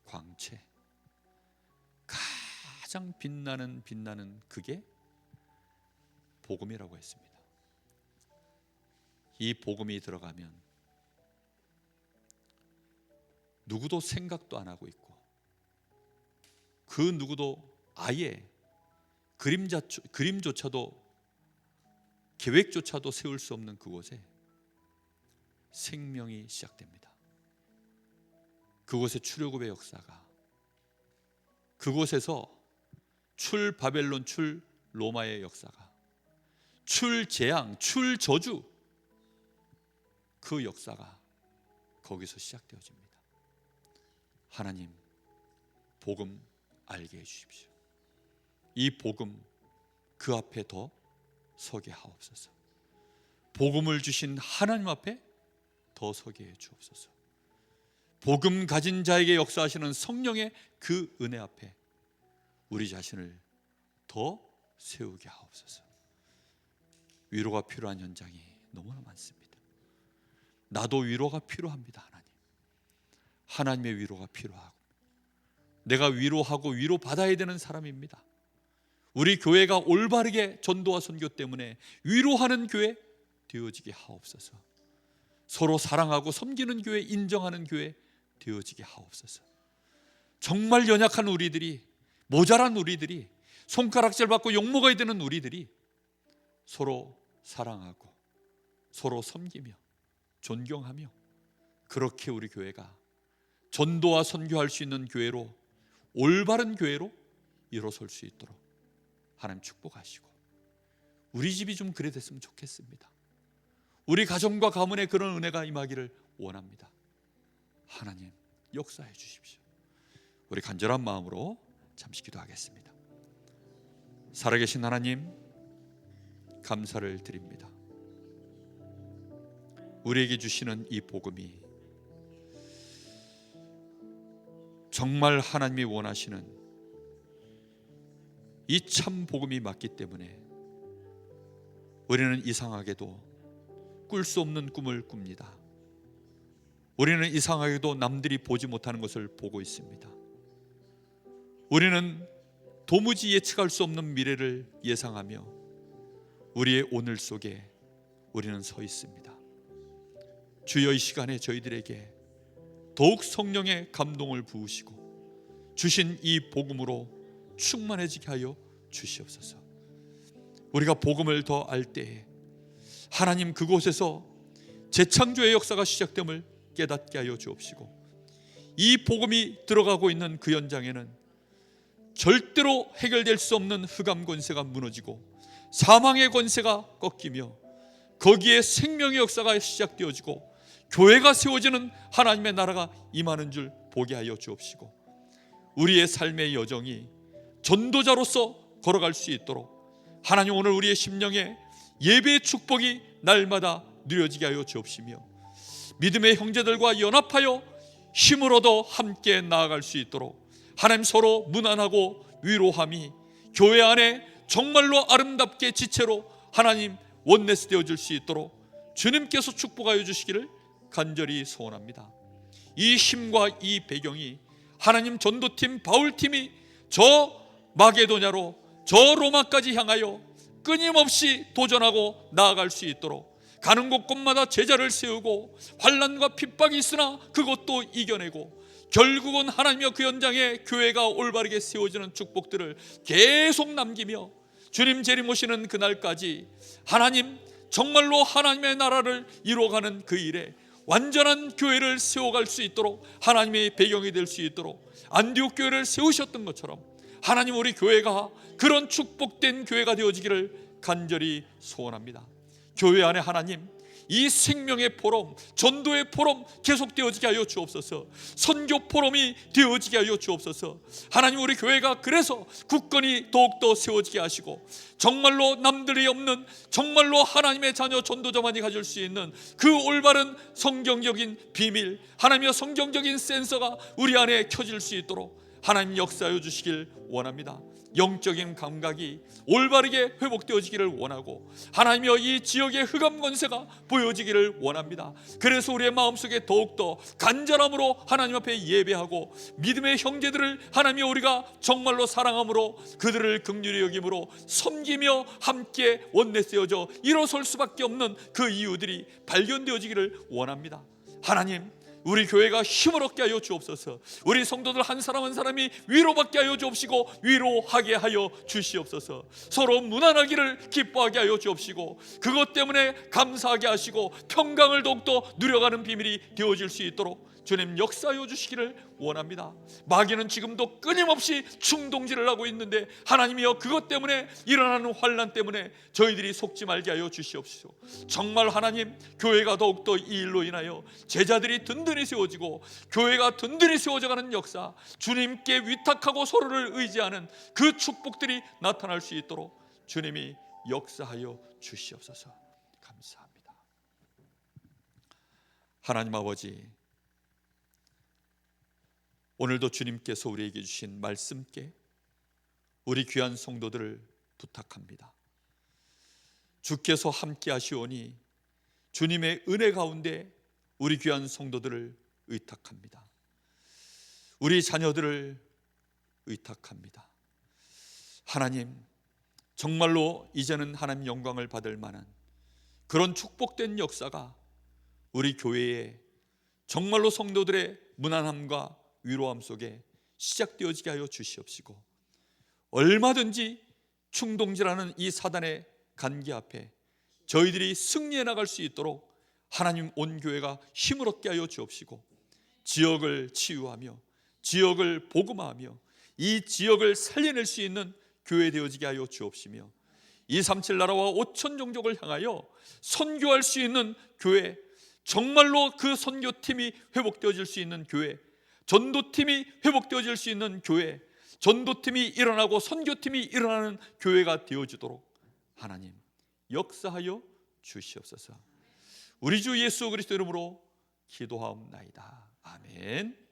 광채, 가장 빛나는 그게 복음이라고 했습니다. 이 복음이 들어가면 누구도 생각도 안 하고 있고, 그 누구도 아예 그림조차도 계획조차도 세울 수 없는 그곳에 생명이 시작됩니다. 그곳에 출애굽의 역사가, 그곳에서 출 바벨론, 출 로마의 역사가, 출 재앙, 출 저주, 그 역사가 거기서 시작되어집니다. 하나님, 복음 알게 해주십시오. 이 복음 그 앞에 더 서게 하옵소서. 복음을 주신 하나님 앞에 더 서게 해 주옵소서. 복음 가진 자에게 역사하시는 성령의 그 은혜 앞에 우리 자신을 더 세우게 하옵소서. 위로가 필요한 현장이 너무나 많습니다. 나도 위로가 필요합니다. 하나님, 하나님의 위로가 필요하고, 내가 위로하고 위로받아야 되는 사람입니다. 우리 교회가 올바르게 전도와 선교 때문에 위로하는 교회 되어지게 하옵소서. 서로 사랑하고 섬기는 교회, 인정하는 교회 되어지게 하옵소서. 정말 연약한 우리들이, 모자란 우리들이, 손가락질 받고 욕먹어야 되는 우리들이 서로 사랑하고 서로 섬기며 존경하며, 그렇게 우리 교회가 전도와 선교할 수 있는 교회로, 올바른 교회로 일어설 수 있도록 하나님 축복하시고, 우리 집이 좀 그래 됐으면 좋겠습니다. 우리 가정과 가문에 그런 은혜가 임하기를 원합니다. 하나님, 역사해 주십시오. 우리 간절한 마음으로 잠시 기도하겠습니다. 살아계신 하나님, 감사를 드립니다. 우리에게 주시는 이 복음이 정말 하나님이 원하시는 이 참 복음이 맞기 때문에 우리는 이상하게도 꿀 수 없는 꿈을 꿉니다. 우리는 이상하게도 남들이 보지 못하는 것을 보고 있습니다. 우리는 도무지 예측할 수 없는 미래를 예상하며 우리의 오늘 속에 우리는 서 있습니다. 주여, 이 시간에 저희들에게 더욱 성령의 감동을 부으시고 주신 이 복음으로 충만해지게 하여 주시옵소서. 우리가 복음을 더 알 때에 하나님, 그곳에서 재창조의 역사가 시작됨을 깨닫게 하여 주옵시고, 이 복음이 들어가고 있는 그 현장에는 절대로 해결될 수 없는 흑암 권세가 무너지고 사망의 권세가 꺾이며 거기에 생명의 역사가 시작되어지고 교회가 세워지는 하나님의 나라가 임하는 줄 보게 하여 주옵시고, 우리의 삶의 여정이 전도자로서 걸어갈 수 있도록 하나님, 오늘 우리의 심령에 예배의 축복이 날마다 누려지게 하여 주옵시며, 믿음의 형제들과 연합하여 힘을 얻어 함께 나아갈 수 있도록 하나님, 서로 무난하고 위로함이 교회 안에 정말로 아름답게 지체로 하나님 원내스 되어질 수 있도록 주님께서 축복하여 주시기를 간절히 소원합니다. 이 힘과 이 배경이 하나님 전도팀 바울팀이 저 마게도냐로 저 로마까지 향하여 끊임없이 도전하고 나아갈 수 있도록 가는 곳곳마다 제자를 세우고 환난과 핍박이 있으나 그것도 이겨내고 결국은 하나님과 그 현장에 교회가 올바르게 세워지는 축복들을 계속 남기며 주님 재림 오시는 그날까지 하나님 정말로 하나님의 나라를 이루어가는 그 일에 완전한 교회를 세워갈 수 있도록 하나님의 배경이 될 수 있도록 안디옥 교회를 세우셨던 것처럼 하나님 우리 교회가 그런 축복된 교회가 되어지기를 간절히 소원합니다. 교회 안에 하나님 이 생명의 포럼, 전도의 포럼 계속되어지게 하여 주옵소서. 선교 포럼이 되어지게 하여 주옵소서. 하나님 우리 교회가 그래서 굳건히 더욱더 세워지게 하시고 정말로 남들이 없는 정말로 하나님의 자녀 전도자만이 가질 수 있는 그 올바른 성경적인 비밀, 하나님의 성경적인 센서가 우리 안에 켜질 수 있도록 하나님 역사하여 주시길 원합니다. 영적인 감각이 올바르게 회복되어지기를 원하고 하나님여 이 지역의 흑암 권세가 보여지기를 원합니다. 그래서 우리의 마음속에 더욱더 간절함으로 하나님 앞에 예배하고 믿음의 형제들을 하나님여 우리가 정말로 사랑함으로 그들을 긍휼히 여김으로 섬기며 함께 원내세워져 일어설 수밖에 없는 그 이유들이 발견되어지기를 원합니다. 하나님 우리 교회가 힘을 얻게 하여 주옵소서. 우리 성도들 한 사람 한 사람이 위로받게 하여 주옵시고 위로하게 하여 주시옵소서. 서로 무난하기를 기뻐하게 하여 주옵시고 그것 때문에 감사하게 하시고 평강을 더욱더 누려가는 비밀이 되어질 수 있도록 주님 역사하여 주시기를 원합니다. 마귀는 지금도 끊임없이 충동질을 하고 있는데 하나님이여 그것 때문에 일어나는 환난 때문에 저희들이 속지 말게 하여 주시옵시고 정말 하나님 교회가 더욱더 이 일로 인하여 제자들이 든든히 세워지고 교회가 든든히 세워져가는 역사, 주님께 위탁하고 서로를 의지하는 그 축복들이 나타날 수 있도록 주님이 역사하여 주시옵소서. 감사합니다. 하나님 아버지, 오늘도 주님께서 우리에게 주신 말씀께 우리 귀한 성도들을 부탁합니다. 주께서 함께 하시오니 주님의 은혜 가운데 우리 귀한 성도들을 의탁합니다. 우리 자녀들을 의탁합니다. 하나님 정말로 이제는 하나님 영광을 받을 만한 그런 축복된 역사가 우리 교회에 정말로 성도들의 무난함과 위로함 속에 시작되어지게 하여 주시옵시고 얼마든지 충동질하는 이 사단의 간기 앞에 저희들이 승리해 나갈 수 있도록 하나님 온 교회가 힘을 얻게 하여 주옵시고 지역을 치유하며 지역을 복음화하며 이 지역을 살려낼 수 있는 교회 되어지게 하여 주옵시며 237 나라와 5천 종족을 향하여 선교할 수 있는 교회, 정말로 그 선교팀이 회복되어질 수 있는 교회, 전도팀이 회복되어질 수 있는 교회, 전도팀이 일어나고 선교팀이 일어나는 교회가 되어지도록 하나님 역사하여 주시옵소서. 우리 주 예수 그리스도 이름으로 기도하옵나이다. 아멘.